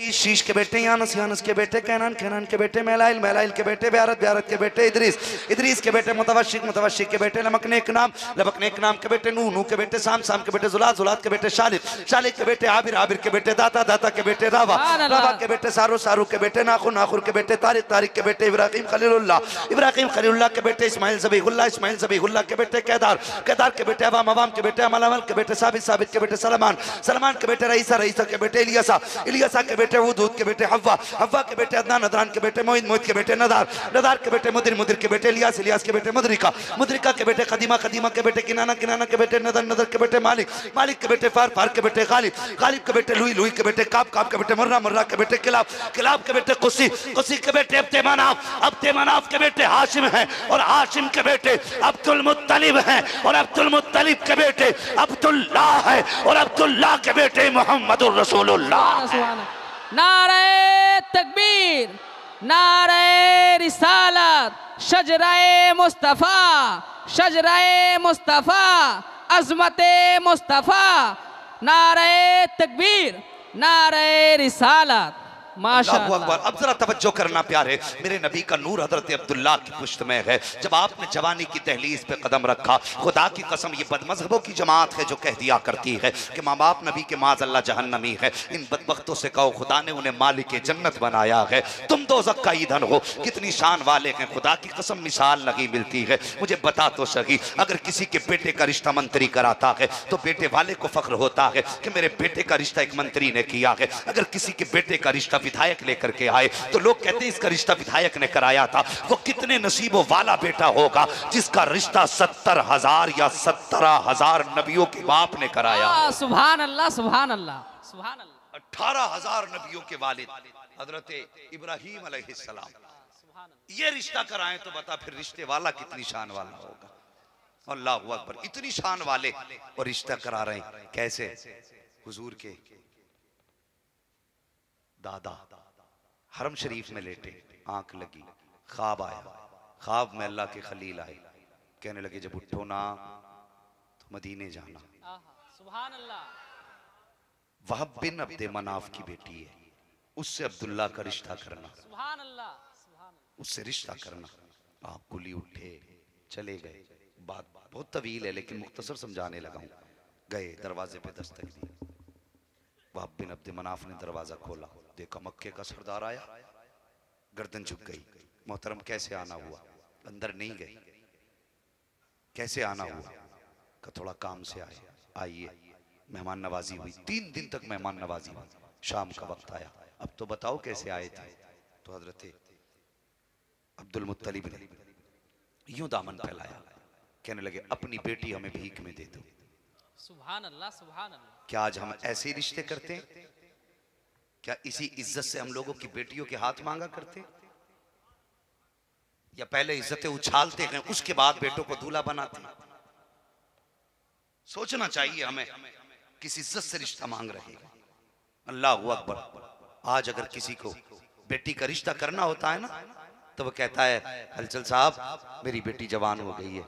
शीश के बेटे यानस, यानस के बेटे कैनान, कैनान के बेटे मैलाइल, मैलाइल के बेटे ब्यारत, ब्यारत के बेटे इदरीस, इदरीस के बेटे मुतवशिक, मुतवशिक के बेटे लमकनेक नाम, लमकनेक नाम के बेटे नूह, नूह के बेटे साम, साम के बेटे जुलात, जुलात के बेटे शालिक, शालिक के बेटे आबिर, आबिर के बेटे दाता, दाता के बेटे रावा, रावा के बेटे सारू, सारू के बेटे नाखुर, नाखुर के बेटे तारिक, तारिक के बेटे इब्राहिम खलीलुल्लाह, इब्राहिम खलीलुल्लाह के बेटे इस्माइल ज़बीहुल्लाह, इस्माइल ज़बीहुल्लाह के बेटे केदार, केदार के बेटे अवाम, अवाम के बेटे अमल, अमल के बेटे साबित, साबित के बेटे सलमान, सलमान के बेटे रईसा, रईसा के बेटे इलियासा, इलियासा के बेटे वदूद के बेटे हव्वा, हव्वा के बेटे अदनान, अदनान के बेटे मोइन, मोइन के बेटे नदार, नदार के बेटे मुदिर, मुदिर के बेटे इलियास, इलियास के बेटे मुदरिका, मुदरिका के बेटे कदीमा, कदीमा के बेटे किनाना, किनाना के बेटे नदर, नदर के बेटे मालिक, मालिक के बेटे फार, फार के बेटे गालिब, गालिब के बेटे लुई, लुई के बेटे काब, काब के बेटे मुर्रा, मुर्रा के बेटे किलाब, किलाब के बेटे कुसी, कुसी के बेटे अब्दे मनाफ, अब्दे मनाफ के बेटे हाशिम हैं और हाशिम के बेटे अब्दुल मुत्तलिब हैं और अब्दुल मुत्तलिब के बेटे अब्दुल्लाह है और अब्दुल्लाह के बेटे मोहम्मदुर रसूलुल्लाह। नारे तकबीर, नारे रिसालत, शजराए मुस्तफ़ा, शजराए मुस्तफ़ा, अज़मते मुस्तफ़ा, नारे तकबीर, नारे रिसालत। माशाअल्लाह। अब जरा तवज्जो करना प्यारे, मेरे नबी का नूर हजरत अब्दुल्लाह की पुश्त में है। जब आपने जवानी की दहलीज पे कदम रखा, खुदा की कसम ये बदमज़हबों की जमात है जो कह दिया करती है कि माँ बाप नबी के माज़अल्लाह जहन्नमी है, इन बदबख्तों से कहो खुदा ने उन्हें मालिक जन्नत बनाया है, तुम दोज़ख का ईंधन हो। कितनी शान वाले हैं, खुदा की कसम मिसाल नहीं मिलती है। मुझे बता तो सही, अगर किसी के बेटे का रिश्ता मंत्री कराता है तो बेटे वाले को फख्र होता है कि मेरे बेटे का रिश्ता एक मंत्री ने किया है। अगर किसी के बेटे का रिश्ता विधायक लेकर के आए तो लोग कहते हैं इसका रिश्ता विधायक ने कराया था। वो कितने नसीबों वाला बेटा होगा जिसका रिश्ता 70,000 या 17,000 नबियों के बाप ने कराया। सुभान अल्लाह, सुभान अल्लाह, सुभान अल्लाह। 18,000 नबियों के वालिद हजरत इब्राहिम अलैहिस्सलाम ये रिश्ता कराएं तो बता फिर रिश्ते वाला कितनी शान वाला होगा। अल्लाहु अकबर, इतनी शान वाले और रिश्ता करा रहे हैं। कैसे? हुजूर के दादा हरम शरीफ में लेटे, आंख लगी, ख्वाब आया। ख्वाब में अल्लाह के खलील आए, कहने लगे जब उठो ना तो मदीने जाना। सुभान अल्लाह। वहब बिन अब्दे मनाफ की बेटी है, उससे अब्दुल्ला का रिश्ता करना। सुभान अल्लाह, सुभान अल्लाह। उससे रिश्ता करना। आप कुली उठे, चले गए। बात बहुत तवील है लेकिन मुख्तसर समझाने लगा हूं। गए, दरवाजे पे दस्तक दी। वहब बिन अब्दे मनाफ ने दरवाजा खोला, देखा मक्के का सरदार आया। गर्दन झुक गई। मोहतरम कैसे आना हुआ? अंदर नहीं गए। कैसे आना हुआ? का थोड़ा काम से आए। आइए। मेहमान नवाजी हुई, 3 दिन तक मेहमान नवाजी हुई। शाम का वक्त आया, अब तो बताओ कैसे आए थे? तो हजरत अब्दुल मुत्तलिब ने यूं दामन फैलाया, कहने लगे अपनी बेटी हमें भीख में दे दो। सुभान अल्लाह, सुभान अल्लाह। क्या आज हम ऐसे ही रिश्ते करते हैं? क्या इसी इज्जत से हम लोगों की बेटियों के हाथ मांगा करते? या पहले इज्जतें उछालते हैं उसके बाद बेटों को दूल्हा बनाते हैं? सोचना चाहिए हमें, किस इज्जत से रिश्ता मांग रहे हैं। अल्लाहु अकबर। आज अगर किसी को बेटी का रिश्ता करना होता है ना तो वो कहता है हलचल साहब मेरी बेटी जवान हो गई है,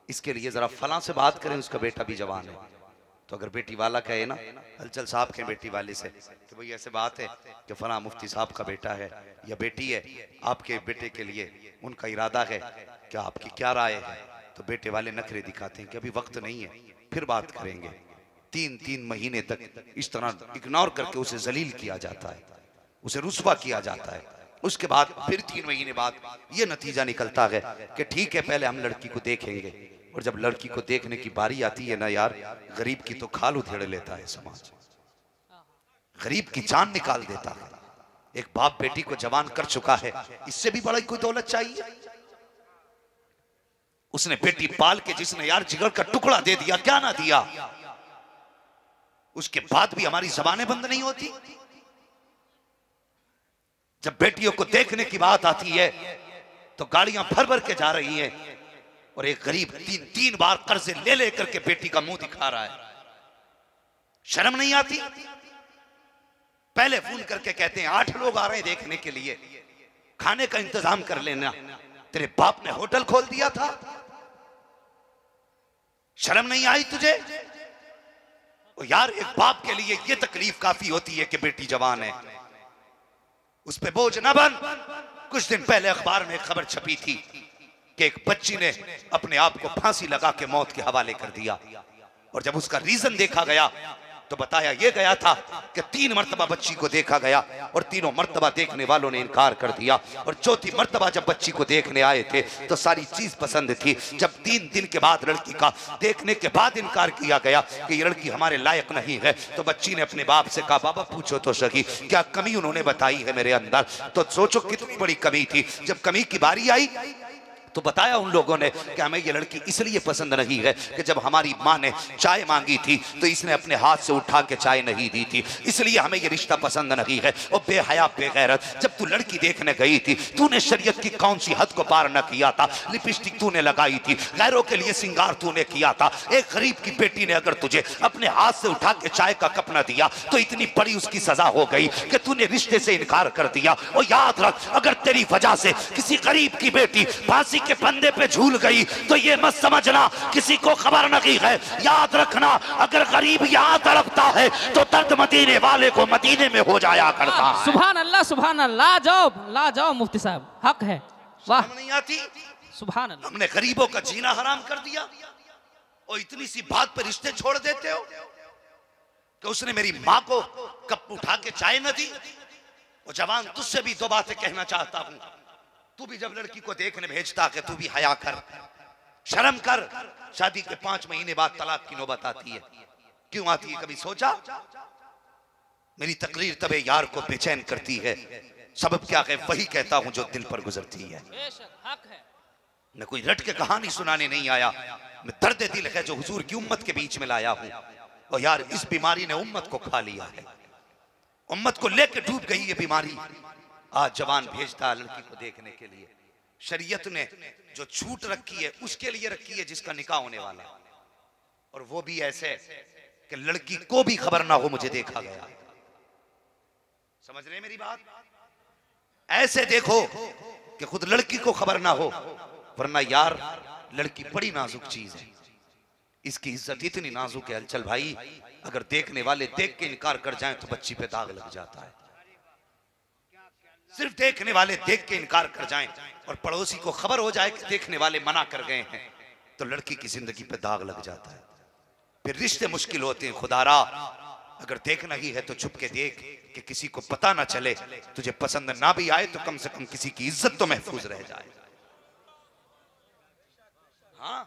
इसके लिए जरा फलां से बात करें, उसका बेटा भी जवान है। तो अगर बेटी वाला कहे ना हलचल साहब के बेटी वाले से कि भाई ऐसे बात है कि फलां मुफ्ती साहब का बेटा है या बेटी है, आपके बेटे के लिए उनका इरादा है, क्या आपकी क्या राय है? तो बेटे वाले नखरे दिखाते हैं कि अभी वक्त नहीं है, फिर बात करेंगे। 3-3 महीने तक इस तरह इग्नोर करके उसे जलील किया जाता है, उसे रुस्वा किया जाता है। उसके बाद फिर 3 महीने बाद ये नतीजा निकलता है कि ठीक है पहले हम लड़की को देखेंगे, और जब लड़की को देखने की बारी आती है ना यार, गरीब की तो खाल उधेड़ लेता है समाज, गरीब की जान निकाल देता है। एक बाप बेटी को जवान कर चुका है, इससे भी बड़ा कोई दौलत चाहिए? उसने बेटी पाल के जिसने यार जिगर का टुकड़ा दे दिया, क्या ना दिया, उसके बाद भी हमारी जबानें बंद नहीं होती। जब बेटियों को देखने की बात आती है तो गाड़ियां भर भर के जा रही हैं और एक गरीब 3 बार कर्जे ले लेकर के बेटी का मुंह दिखा रहा है। शर्म नहीं आती? पहले फोन करके कहते हैं 8 लोग आ रहे हैं देखने के लिए, खाने का इंतजाम कर लेना, तेरे बाप ने होटल खोल दिया था, शर्म नहीं आई तुझे? और यार एक बाप के लिए ये तकलीफ काफी होती है कि बेटी जवान है, उस पे बोझ न बन। कुछ दिन पहले अखबार में एक खबर छपी थी कि एक बच्ची ने अपने आप को फांसी लगा के मौत के हवाले कर दिया, और जब उसका रीजन देखा गया तो बताया यह गया था कि 3 मर्तबा बच्ची को देखा गया और तीनों मर्तबा देखने वालों ने इनकार कर दिया, और चौथी मर्तबा जब बच्ची को देखने आए थे तो सारी चीज पसंद थी। जब 3 दिन के बाद लड़की का देखने के बाद इनकार किया गया कि ये लड़की हमारे लायक नहीं है, तो बच्ची ने अपने बाप से कहा बाबा पूछो तो सही क्या कमी उन्होंने बताई है मेरे अंदर। तो सोचो कितनी बड़ी कमी थी। जब कमी की बारी आई तो बताया उन लोगों ने कि हमें ये लड़की इसलिए पसंद नहीं है कि जब हमारी माँ ने चाय मांगी थी तो इसने अपने हाथ से उठा के चाय नहीं दी थी, इसलिए हमें ये रिश्ता पसंद नहीं है। और बेहया बेगैरत, जब तू लड़की देखने गई थी तूने शरीयत की कौन सी हद को पार न किया था? लिपस्टिक तूने लगाई थी, गैरों के लिए सिंगार तूने किया था। एक गरीब की बेटी ने अगर तुझे अपने हाथ से उठा के चाय का कप न दिया तो इतनी बड़ी उसकी सजा हो गई कि तूने रिश्ते से इनकार कर दिया। और याद रख, अगर तेरी वजह से किसी गरीब की बेटी फांसी के फंदे पे झूल गई तो ये मत समझना किसी को खबर नहीं है। याद रखना, अगर गरीब यहाँ तड़पता है तो दर्द मदीने वाले को मदीने में हो जाया करता है। सुभान अल्लाह, सुभान अल्लाह। ला जाओ मुफ्ती साहब, हक है। वाह, नहीं आती। सुभान अल्लाह। हमने गरीबों का जीना हराम कर दिया और इतनी सी बात पर रिश्ते छोड़ देते हो कि उसने मेरी माँ को कप उठा के चाय न दी। वो जवान, तुझसे भी 2 बातें कहना चाहता हूं। तू भी जब लड़की को देखने भेजता कि तू भी हया कर, शर्म कर। शादी के 5 महीने बाद तलाक की नौबत आती है। क्यों आती है कभी सोचा? मेरी तकरीर तबे यार को बेचैन करती है। सबब क्या है? वही कहता हूं जो दिल पर गुजरती है। हक है। मैं कोई रट के कहानी सुनाने नहीं आया, मैं दर्द दिल है जो हुजूर की उम्मत के बीच में लाया हूं। और यार इस बीमारी ने उम्मत को खा लिया है, उम्मत को लेके डूब गई ये बीमारी। आज जवान भेजता है लड़की को देखने के लिए। शरीयत ने जो छूट रखी है उसके लिए रखी है जिसका निकाह होने वाला है, और वो भी ऐसे कि लड़की को भी खबर ना हो मुझे देखा गया। समझ रहे मेरी बात? ऐसे देखो कि खुद लड़की को खबर ना हो, वरना यार लड़की बड़ी नाजुक चीज है, इसकी इज्जत इतनी नाजुक है। चल भाई, अगर देखने वाले देख के इनकार कर जाएं तो बच्ची पे दाग लग जाता है। सिर्फ देखने वाले देख के इनकार कर जाएं और पड़ोसी को खबर हो जाए कि देखने वाले मना कर गए हैं तो लड़की की जिंदगी पे दाग लग जाता है। फिर रिश्ते मुश्किल होते हैं। खुदारा, अगर देखना ही है तो छुप के देख कि किसी को पता ना चले। तुझे पसंद ना भी आए तो कम से कम किसी की इज्जत तो महफूज रह जाए। हाँ,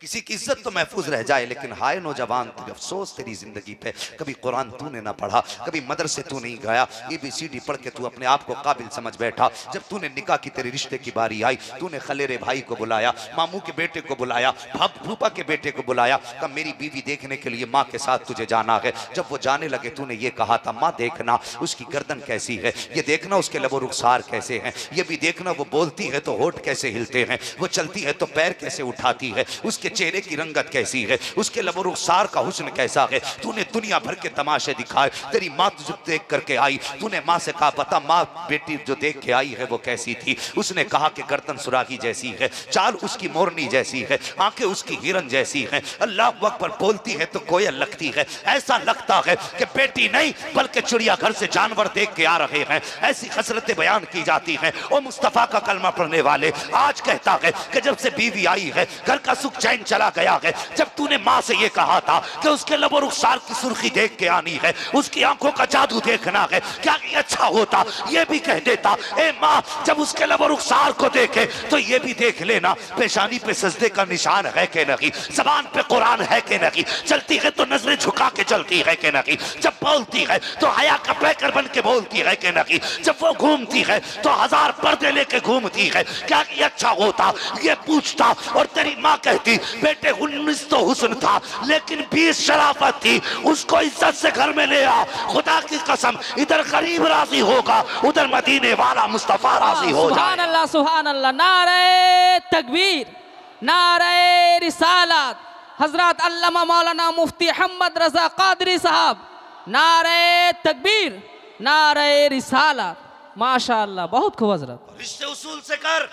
किसी की इज्जत तो महफूज रह जाए। लेकिन हाय नौजवान, तुझे अफसोस तेरी जिंदगी पे, कभी कुरान तूने ना पढ़ा, कभी मदरसे तू नहीं गया, ABCD पढ़ के तू अपने आप को काबिल समझ बैठा। जब तूने निकाह की तेरे रिश्ते की बारी आई, तूने खलेरे भाई को बुलाया, मामू के बेटे को बुलाया, फूफा के बेटे को बुलाया, कहा मेरी बीवी देखने के लिए माँ के साथ तुझे जाना है। जब वो जाने लगे तूने ये कहा था, माँ देखना उसकी गर्दन कैसी है, ये देखना उसके लबो रुखसार कैसे हैं, ये भी देखना वो बोलती है तो होठ कैसे हिलते हैं, वो चलती है तो पैर कैसे उठाती है, उसके चेहरे की रंगत कैसी है, उसके लबो रुखसार का हुस्न कैसा है। तूने दुनिया भर के तमाशे दिखाए। तेरी माँ तुझे देख करके आई, तूने माँ से कहा बता माँ बेटी जो देख के आई है वो कैसी थी। उसने कहा कि गर्दन सुराही जैसी है, चाल उसकी मोरनी जैसी है, आंखें उसकी हिरन जैसी हैं, अल्लाह अकबर बोलती है तो कोयल लगती है। ऐसा लगता है कि बेटी नहीं बल्कि चिड़ियाघर से जानवर देख के आ रहे हैं। ऐसी हसरतें बयान की जाती हैं। और मुस्तफा का कलमा पढ़ने वाले आज कहता है कि जब से बीवी आई है घर का सुख चैन चला गया है। जब तूने माँ से ये कहा था कि उसके लबो रुखसार की सुर्खी देख के आनी है, उसकी आंखों का जादू देखना है, क्या ये अच्छा होता ये भी कह देता ए माँ जब उसके लबो रुखसार को देखे तो ये भी देख लेना पेशानी पे सजदे का निशान है कि नहीं, जबान पे कुरान है कि नहीं, चलती है तो नजरें झुका के चलती है कि नहीं, जब बोलती है तो हया का पैकर बन के बोलती है कि नहीं, जब वो घूमती है तो 1000 पर्दे लेके घूमती है, क्या ये अच्छा होता ये पूछता। और तेरी माँ कहती बेटे 19 तो हुस्न था लेकिन 20 शराफत थी, उसको इज्जत से घर में ले आ। खुदा की कसम इधर गरीब राजी होगा उधर मदीने वाला मुस्तफा राजी हो जाए। सुभान अल्लाह, सुभान अल्लाह। नारे तकबीर, नारे रिसालत, हजरत अल्लामा मौलाना मुफ्ती अहमद रजा कादरी साहब, नारे तकबीर, नारे रिसालत। माशाअल्लाह, बहुत खूब हजरत। रिश्ते उसूल से कर।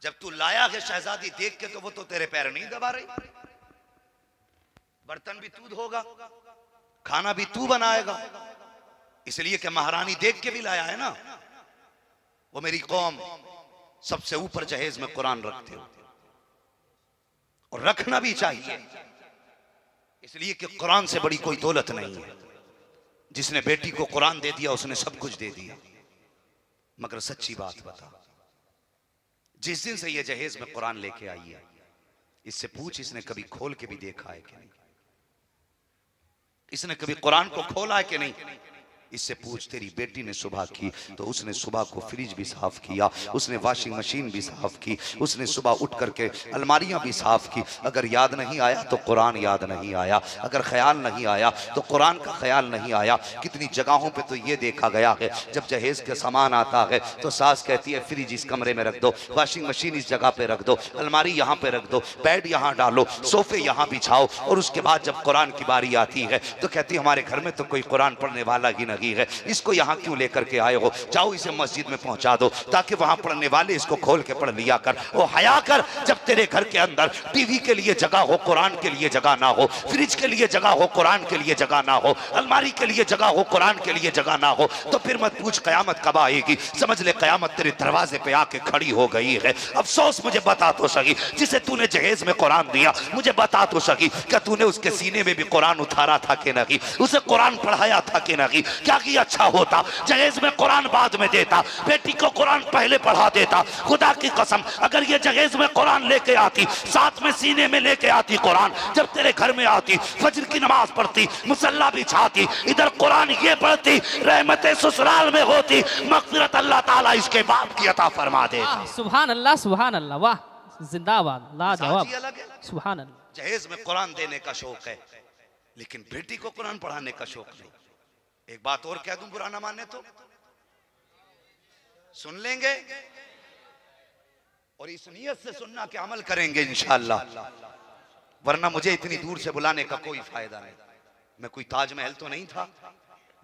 जब तू लाया है शहजादी देख के तो वो तो तेरे पैर नहीं दबा रही। बर्तन भी तू धोगा, खाना भी तू बनाएगा, इसलिए कि महारानी देख के भी लाया है ना, वो मेरी कौम सबसे ऊपर जहेज में कुरान रखते हो, और रखना भी चाहिए, इसलिए कि कुरान से बड़ी कोई दौलत नहीं है। जिसने बेटी को कुरान दे दिया उसने सब कुछ दे दिया। मगर सच्ची बात बता, जिस दिन से ये जहेज में कुरान लेके आई है, इससे पूछ इसने कभी खोल के भी देखा है कि नहीं? इसने कभी कुरान को खोला है कि नहीं? इससे पूछ। तेरी बेटी ने सुबह की तो उसने सुबह को फ्रिज भी साफ किया, उसने वॉशिंग मशीन भी साफ की, उसने सुबह उठ करके अलमारियां भी साफ की। अगर याद नहीं आया तो कुरान याद नहीं आया, अगर ख्याल नहीं आया तो कुरान का ख्याल नहीं आया। कितनी जगहों पे तो ये देखा गया है, जब जहेज का सामान आता है तो सास कहती है फ्रिज इस कमरे में रख दो, वॉशिंग मशीन इस जगह पे रख दो, अलमारी यहाँ पे रख दो, बेड यहाँ डालो, सोफे यहाँ बिछाओ। और उसके बाद जब कुरान की बारी आती है तो कहती है हमारे घर में तो कोई कुरान पढ़ने वाला ही नहीं है, इसको यहाँ क्यों लेकर के आए हो? जाओ इसे मस्जिद में पहुंचा दो ताकि वहां पढ़ने वाले इसको खोल के पढ़ लिया कर। ओ हया कर, जब तेरे घर के अंदर टीवी के लिए जगह हो, कुरान के लिए जगह ना हो, फ्रिज के लिए जगह हो, कुरान के लिए जगह ना हो, अलमारी के लिए जगह हो, कुरान के लिए जगह ना हो, तो फिर मत पूछ कयामत कब आएगी। समझ ले कयामत तेरे दरवाजे पे आके खड़ी हो गई है। अफसोस मुझे बता तो सही, जिसे तूने जहेज में कुरान दिया, मुझे बता तो सही, क्या तूने उसके सीने में भी कुरान उतारा था कि नहीं? उसे कुरान पढ़ाया था कि नहीं? क्या किया अच्छा होता जहेज में कुरान बाद में देता, बेटी को कुरान पहले पढ़ा देता। खुदा की कसम, अगर ये जहेज में कुरान लेके आती, साथ में सीने में लेके आती कुरान, जब तेरे घर में आती, फजर की नमाज पढ़ती, मुसल्ला बिछाती, इधर कुरान ये पढ़ती, रहमतें ससुराल में होती, मग़फ़िरत अल्लाह ताला इसके बाप की अता फरमा देता। सुभान अल्लाह, सुभान अल्लाह, वाह जिंदाबाद, लाजवाब, सुभान अल्लाह। जहेज में कुरान देने का शौक है, लेकिन बेटी को कुरान पढ़ाने का शौक नहीं। एक बात और कह दूं, बुरा ना माने तो सुन लेंगे, और इस नियत से सुनना कि अमल करेंगे इंशाअल्लाह, वरना मुझे इतनी दूर से बुलाने का कोई फायदा नहीं। मैं कोई ताजमहल तो नहीं था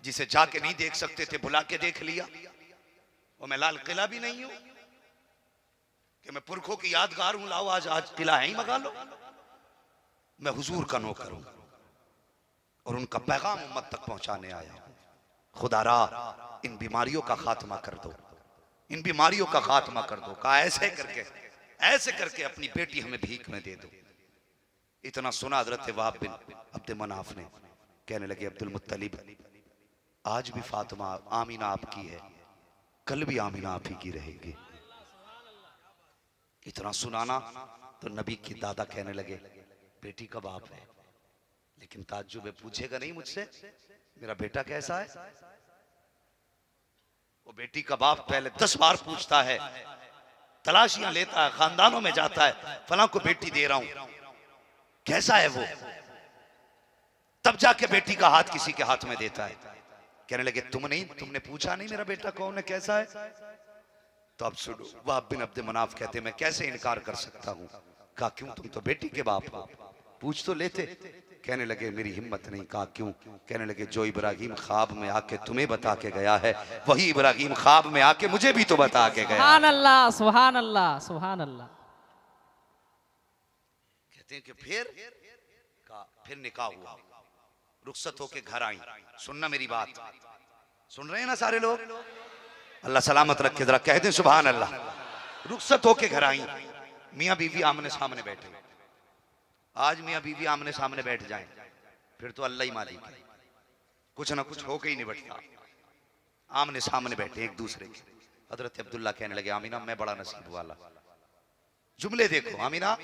जिसे जाके नहीं देख सकते थे, बुला के देख लिया। और मैं लाल किला भी नहीं हूं कि मैं पुरखों की यादगार हूं, लाओ आज किला है ही मंगा लो। मैं हुजूर का नौकर हूं और उनका पैगाम उम्मत तक पहुंचाने आया। खुदारा इन बीमारियों का खात्मा कर दो, इन बीमारियों का खात्मा कर दो। कहा ऐसे करके अपनी बेटी हमें भीख में दे दो। इतना सुना हज़रत वहाब बिन अब्द मनाफ ने, कहने लगे अब्दुल मुत्तलिब, आज भी फातिमा आमीना आपकी है, कल भी आमीना आप ही की रहेगी। इतना सुनाना तो नबी की दादा कहने लगे बेटी का बाप है, लेकिन ताज्जुब है, पूछेगा नहीं मुझसे मेरा बेटा कैसा है? वो बेटी का बाप पहले 10 बार पूछता है, तलाशियां लेता है, खानदानों में जाता है, फलां को बेटी दे रहा हूं, कैसा है वो? तब जाके बेटी का हाथ किसी के हाथ में देता है। कहने लगे तुमने पूछा नहीं मेरा बेटा कौन है, कैसा है? तो अब सुनो, वहाब बिन अब्द मनाफ कहते मैं कैसे इनकार कर सकता हूं। कहा क्यों, तुम तो बेटी के बाप हो, पूछ तो लेते। कहने लगे मेरी हिम्मत नहीं। कहा क्यों? कहने लगे जो इब्राहिम ख्वाब में आके तुम्हें बता के गया है, वही इब्राहिम ख्वाब में आके मुझे भी तो बता के गया। सुभान अल्लाह, सुभान अल्लाह, सुभान अल्लाह। कहते हैं कि फिर निकाह हुआ, रुखसत होके घर आई। सुनना मेरी बात, सुन रहे हैं ना सारे लोग? अल्लाह सलामत रखे, जरा कह दें सुभान अल्लाह। रुखसत होके घर आई, मियाँ बीवी आमने सामने बैठे। आज मियाँ बीवी आमने सामने बैठ जाएं फिर तो अल्लाह ही मालिक है, कुछ ना कुछ होके ही निबटता। आमने सामने बैठे एक दूसरे के। हजरत अब्दुल्ला कहने लगे आमीना मैं बड़ा नसीब वाला। जुमले देखो, आमीना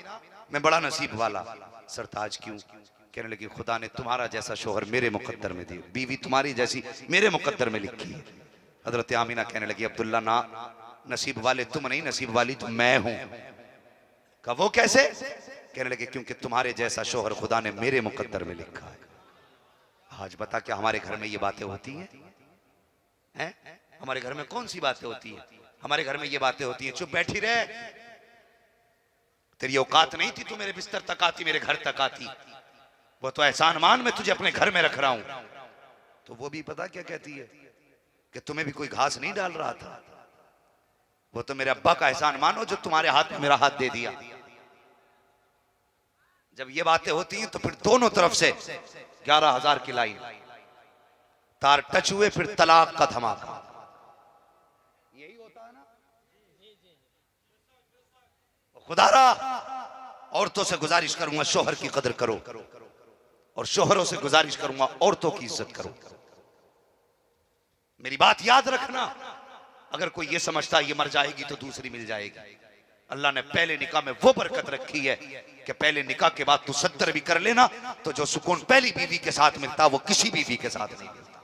मैं बड़ा नसीब वाला। सरताज क्यों? कहने लगी खुदा ने तुम्हारा जैसा शोहर मेरे मुकद्दर में दी, बीवी तुम्हारी जैसी मेरे मुकद्दर में लिखी है। हजरत आमीना कहने लगी अब्दुल्ला ना, नसीब वाले तुम नहीं, नसीब वाली तो मैं हूं। कहा वो कैसे? कहने लगे क्योंकि तुम्हारे जैसा शोहर खुदा ने मेरे मुकद्दर में लिखा है। आज बता क्या हमारे घर में ये बातें होती हैं? हमारे घर में कौन सी बातें होती हैं? हमारे घर में ये बातें होती हैं चुप बैठी रहे, तेरी औकात नहीं थी, तू मेरे बिस्तर तक आती, मेरे घर तक आती। वो तो एहसान मान मैं तुझे अपने घर में रख रहा हूं। तो वो भी पता क्या कहती है कि तुम्हें भी कोई घास नहीं डाल रहा था, वो तो मेरे अब्बा का एहसान मानो जो तुम्हारे हाथ में मेरा हाथ दे दिया। जब ये बातें होती हैं तो फिर दोनों तरफ से 11,000 की लाइन। तार टच हुए फिर तलाक का धमाका। यही होता है ना। खुदारा औरतों से गुजारिश करूंगा शोहर की कदर करो, और शोहरों से गुजारिश करूंगा औरतों की इज्जत करो। मेरी बात याद रखना, अगर कोई ये समझता है ये मर जाएगी तो दूसरी मिल जाएगी, अल्लाह ने पहले निकाह में वो बरकत रखी है कि पहले निकाह के बाद तू 70 भी कर लेना तो जो सुकून पहली बीवी के साथ मिलता वो किसी बीवी के साथ नहीं मिलता।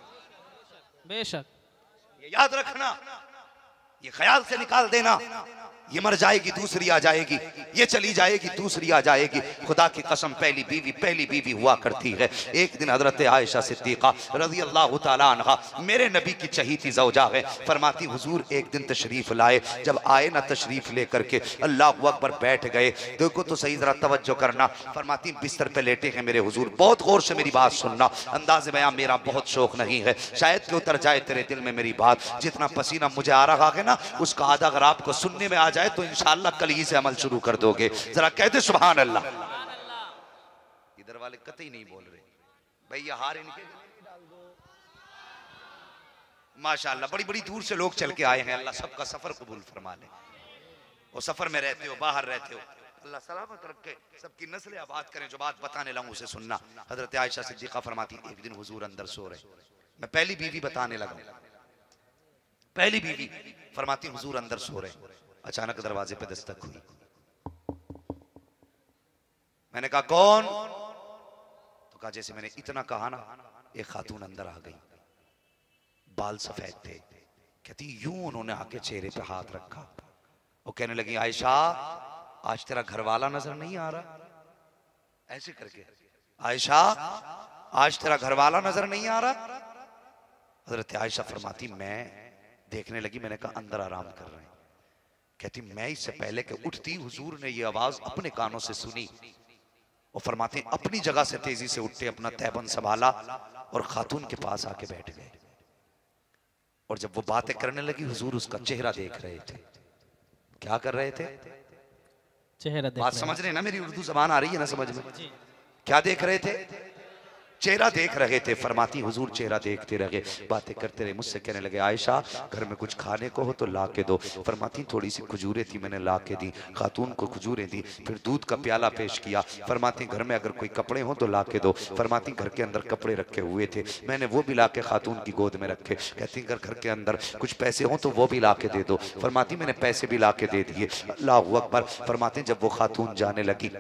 बेशक ये याद रखना, ये ख्याल से निकाल देना, ये मर जाएगी दूसरी आ जाएगी, ये चली जाएगी दूसरी आ जाएगी। खुदा की कसम पहली बीवी हुआ करती है। एक दिन हजरत आयशा सिद्दीका रज़ी अल्लाह तआला अन्हा मेरे नबी की चहीती ज़ौजा है, फरमाती हुजूर एक दिन तशरीफ लाए, जब आए ना तशरीफ लेकर के अल्लाहु अकबर बैठ गए, देखो तो सही जरा तवज्जो करना, फरमाती बिस्तर पे लेटे हैं मेरे हुजूर, बहुत गौर से मेरी बात सुनना, अंदाज़े बयां मेरा बहुत शौक नहीं है, शायद कि उतर जाए तेरे दिल में मेरी बात, जितना पसीना मुझे आ रहा है ना उसका आधा अगर आपको सुनने में आ जाए तो इंशाअल्लाह कल ही से अमल शुरू कर दोगे। जरा कहते सुभान अल्लाह। इधर वाले कतई नहीं बोल रहे भैया, हार इनके डाल दो। माशाअल्लाह बड़ी बड़ी दूर से लोग चल के आए हैं, अल्लाह सबका सफर कबूल फरमा ले। और सफर में रहते हो, बाहर रहते हो, अल्लाह सलामत रखे, सबकी नस्लें आबाद करें। जो बात बताने लगा उसे सुनना। हजरत आयशा सिद्दीका फरमाती एक दिन हुजूर अंदर सो रहे, मैं पहली बीवी बताने लगा, पहली बीवी फरमाती हुजूर अंदर सो रहे, अचानक दरवाजे पे दस्तक हुई। मैंने कहा कौन? तो कहा जैसे मैंने इतना कहा ना एक खातून अंदर आ गई, बाल सफेद थे, कहती यूं उन्होंने आके चेहरे पे हाथ रखा और कहने लगी आयशा आज तेरा घर वाला नजर नहीं आ रहा, ऐसे करके, आयशा आज तेरा घर वाला नजर नहीं आ रहा। हजरत आयशा फरमाती मैं देखने लगी, मैंने कहा अंदर आराम कर रहे हैं। कहती मैं इससे पहले कि उठती हुजूर ने ये आवाज अपने कानों से सुनी और फरमाते अपनी जगह से तेजी से उठते, अपना तैबन संभाला और खातून के पास आके बैठ गए। और जब वो बातें करने लगी हुजूर उसका चेहरा देख रहे थे। क्या कर रहे थे? चेहरा देख। बात समझ रहे ना, मेरी उर्दू जबान आ रही है ना समझ में? क्या देख रहे थे? चेहरा देख रहे थे। फरमाती हुजूर चेहरा देखते रहे, बातें करते रहे, मुझसे कहने लगे आयशा घर में कुछ खाने को हो तो ला के दो। फरमाती थोड़ी सी खजूरें थी, मैंने ला के दी, खातून को खजूरें दी, फिर दूध का प्याला पेश किया। फरमाती घर में अगर कोई कपड़े हो तो ला के दो। फरमाती घर के अंदर कपड़े रखे हुए थे, मैंने वो भी ला के खातून की गोद में रखे। कहती अगर घर के अंदर कुछ पैसे हो तो वो भी ला के दे दो। फरमाती मैंने पैसे भी ला के दे दिए। अल्लाहु अकबर। फरमाते जब वो खातून जाने लगी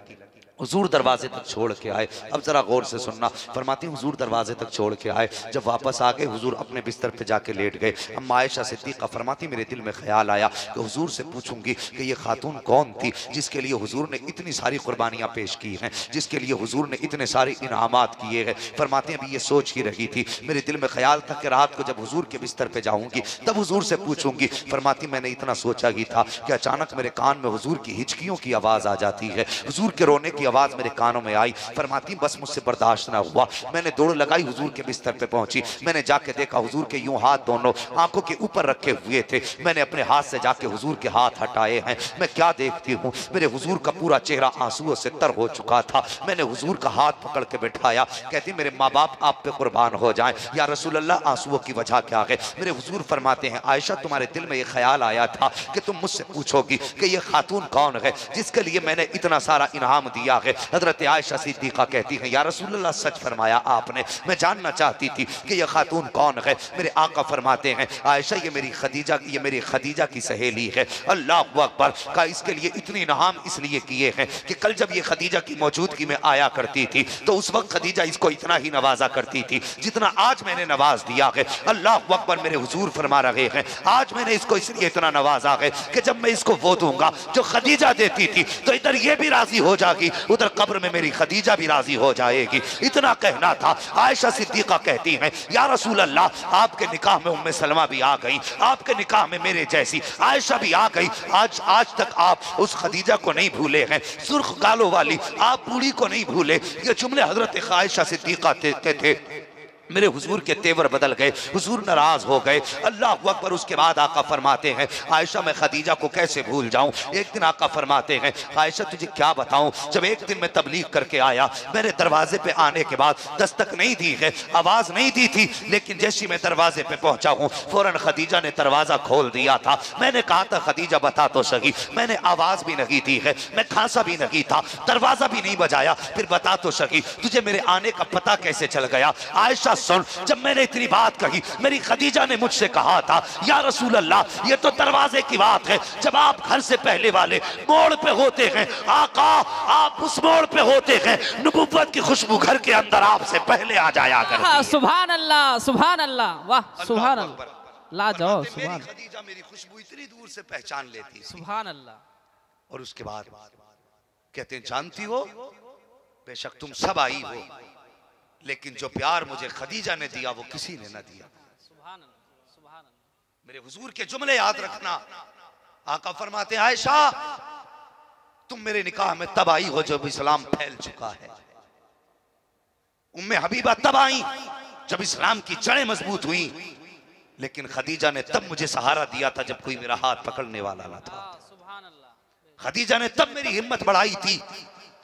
हुजूर दरवाजे तक छोड़ के आए। अब जरा गौर से सुनना, फरमाती हुजूर दरवाजे तक छोड़ के आए, जब वापस आ गए हुजूर अपने बिस्तर पे जाके लेट गए। अम्मा आयशा सिद्दीका फरमाती मेरे दिल में ख्याल आया कि हुजूर से पूछूंगी कि ये खातून कौन थी जिसके लिए हुजूर ने इतनी सारी कुर्बानियां पेश की हैं, जिसके लिए हुजूर ने इतने सारे इनामात किए हैं। फरमाते अभी ये सोच ही रही थी, मेरे दिल में ख्याल था कि रात को जब हुजूर के बिस्तर पे जाऊंगी तब हुजूर से पूछूंगी। फरमाती मैंने इतना सोचा ही था कि अचानक मेरे कान में हुजूर की हिचकियों की आवाज आ जाती है, हुजूर के रोने की आवाज मेरे कानों में आई। फरमाती बस मुझसे बर्दाश्त ना हुआ, मैंने दौड़ लगाई हुजूर के बिस्तर पे पहुंची। मैंने जाके देखा हुजूर के यूं हाथ दोनों आंखों के ऊपर रखे हुए थे। मैंने अपने हाथ से जाके हुजूर के हाथ हटाए हैं। मैं क्या देखती हूँ, मेरे हुजूर का पूरा चेहरा आंसुओं से तर हो चुका था। मैंने हुजूर का हाथ पकड़ के बिठाया, कहती मेरे माँ बाप आप पे कुर्बान हो जाएं। या रसूल अल्लाह आंसुओं की वजह क्या है? मेरे हुजूर फरमाते हैं आयशा तुम्हारे दिल में ये ख्याल आया था कि तुम मुझसे पूछोगी कि ये खातून कौन है जिसके लिए मैंने इतना सारा इनाम दिया है। हजरत आयशा सिद्दीका कहती है या रसूल अल्लाह सच फरमाया आपने, मैं जानना चाहती थी कि ये खातून कौन है। मेरे आका फरमाते हैं आयशा ये मेरी खदीजा की सहेली है। अल्लाह अकबर का इसके लिए इतने इनाम इसलिए किए हैं कि कल जब ये खदीजा की मौजूदगी में आया करती थी तो उस वक्त खदीजा इसको इतना ही नवाजा करती थी जितना आज मैंने नवाज दिया है। अल्लाह अकबर। मेरे हुजूर फरमा रहे हैं आज मैंने इसको इसलिए इतना नवाजा है कि जब मैं इसको वो दूंगा जो खदीजा देती थी तो इधर ये भी राजी हो जाएगी, उधर कब्र में मेरी खदीजा भी राजी हो जाएगी। इतना कहना था। आयशा सिद्दीका कहती हैं या रसूल अल्लाह आपके निकाह में उम्मे सलमा भी आ गई, आपके निकाह में मेरे जैसी आयशा भी आ गई। आज तक आप उस खदीजा को नहीं भूले हैं, सुर्ख गालों वाली आप बूढ़ी को नहीं भूले। ये जुमले हजरत आयशा सिद्दीका कहते थे। मेरे हुजूर के तेवर बदल गए, हुजूर नाराज हो गए। अल्लाह अकबर। उसके बाद आका फरमाते हैं, आयशा मैं खदीजा को कैसे भूल जाऊं। एक दिन आका फरमाते हैं, आयशा तुझे क्या बताऊं, जब एक दिन मैं तबलीग करके आया, मैंने दरवाजे पे आने के बाद दस्तक नहीं दी है, आवाज नहीं दी थी, लेकिन जैसी मैं दरवाजे पे पहुंचा हूं फौरन खदीजा ने दरवाजा खोल दिया था। मैंने कहा था खदीजा बता तो सही, मैंने आवाज भी नहीं दी है, मैं खांसा भी नहीं था, दरवाजा भी नहीं बजाया, फिर बता तो सही तुझे मेरे आने का पता कैसे चल गया। आयशा सुन, जब मैंने इतनी बात कही मेरी खदीजा ने मुझसे कहा था, या रसूल अल्लाह ये तो दरवाजे की बात है, जब आप घर से पहले वाले मोड़ पे होते हैं, आका आप उस मोड़ पे होते हैं, नबुव्वत की खुशबू घर के अंदर आपसे पहले आ जाया करती है। सुभान अल्लाह, सुभान अल्लाह, वाह सुभान अल्लाह, ला जाओ सुभान। खदीजा मेरी खुशबू इतनी दूर से पहचान लेती, सुभान अल्लाह। और उसके बाद कहते हैं, जानती हो बेशक तुम सब आई हो, लेकिन जो प्यार मुझे खदीजा ने दिया वो किसी ने ना दिया। मेरे हुजूर के जुमले याद रखना। आका फरमाते हैं, आयशा तुम मेरे निकाह में तब आई हो जब इस्लाम फैल चुका है। उम्मे हबीबा तब आई जब इस्लाम की जड़ें मजबूत हुई, लेकिन खदीजा ने तब मुझे सहारा दिया था जब कोई मेरा हाथ पकड़ने वाला ना था। खदीजा ने तब मेरी हिम्मत बढ़ाई थी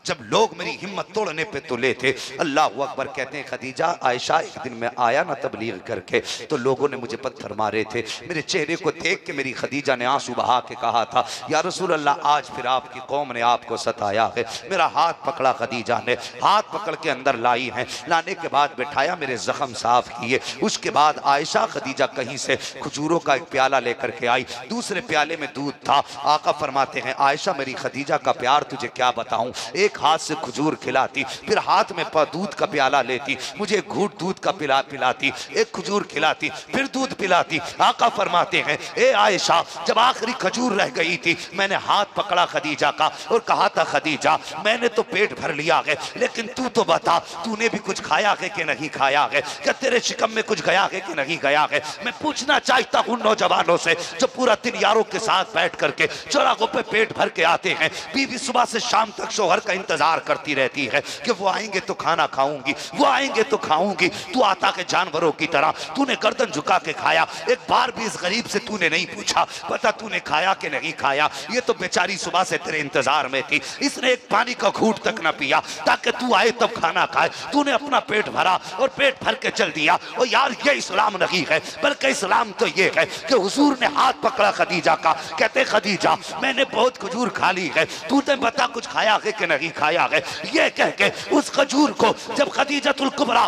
जब लोग मेरी हिम्मत तोड़ने पे तुले थे। अल्लाह अकबर। कहते हैं खदीजा, आयशा एक दिन मैं आया ना तबलीग करके, तो लोगों ने मुझे पत्थर मारे थे, मेरे चेहरे को देख के मेरी खदीजा ने आंसू बहा के कहा था, या रसूल अल्लाह आज फिर आपकी कौम ने आपको सताया है। मेरा हाथ पकड़ा खदीजा ने, हाथ पकड़ के अंदर लाई है, लाने के बाद बिठाया, मेरे जख्म साफ किए। उसके बाद आयशा खदीजा कहीं से खजूरों का एक प्याला लेकर के आई, दूसरे प्याले में दूध था। आका फरमाते हैं, आयशा मेरी खदीजा का प्यार तुझे क्या बताऊं, एक हाथ से खजूर खिलाती, फिर हाथ में दूध का प्याला लेती, मुझे घूट दूध का पिलाती, एक खजूर खिलाती, फिर दूध पिलाती। आका फरमाते हैं, ए आयशा जब आखिरी खजूर रह गई थी, मैंने हाथ पकड़ा खदीजा का और कहा था, खदीजा मैंने तो पेट भर लिया है, लेकिन तू तो बता तूने भी कुछ खाया है कि नहीं खाया है, क्या तेरे शिकम में कुछ गया है कि नहीं गया है। मैं पूछना चाहता हूँ नौजवानों से जो पूरा दिन यारों के साथ बैठ करके चौराहों पे पेट भर के आते हैं, बीवी सुबह से शाम तक शोहर का इंतजार करती रहती है कि वो आएंगे तो खाना खाऊंगी, वो आएंगे तो खाऊंगी। तू आता के जानवरों की तरह तूने गर्दन झुका के खाया, एक बार भी इस गरीब से तूने नहीं पूछा पता तूने खाया कि नहीं खाया। ये तो बेचारी सुबह से तेरे इंतजार में थी, इसने एक पानी का घूंट तक न पिया ताकि तू आए तब खाना खाए। तूने अपना पेट भरा और पेट भर के चल दिया। और यार ये इस्लाम नहीं है, बल्कि इस्लाम तो ये है कि हुजूर ने हाथ पकड़ा खदीजा का, कहते खदीजा मैंने बहुत खजूर खा ली है, तूने बता कुछ खाया है कि नहीं खाया है। ये कह के उस खजूर को जब खदीजतुल कुबरा